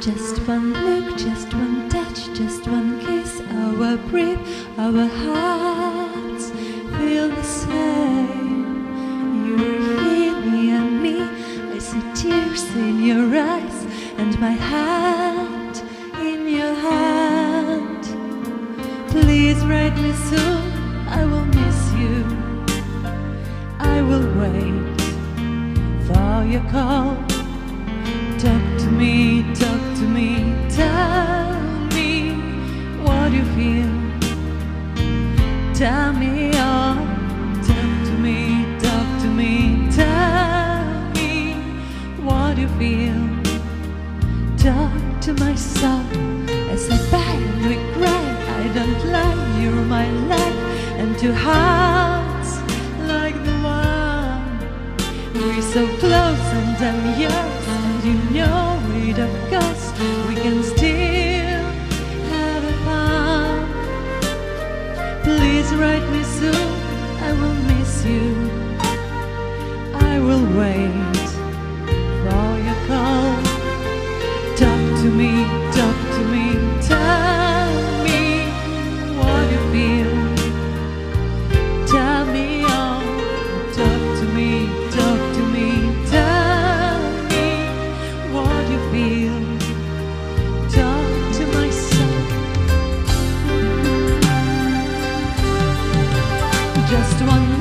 Just one look, just one touch, just one kiss. Our breath, our hearts feel the same. You're here near me, I see tears in your eyes, and my hand in your hand. Please write me soon, I will miss you. I will wait for your call. Talk to me, tell me what you feel. Tell me all. Talk to me, tell me what you feel. Talk to my soul as I buy and we cry. I don't lie, you're my life, and two hearts like the one. We're so close and I'm yours, and you know it of course. We can still have a fun. Please write me soon, I will miss you. I will wait for your call. Talk to me, tell me what you feel. Tell me all. Talk to me, tell me what you feel. Talk to myself. Just one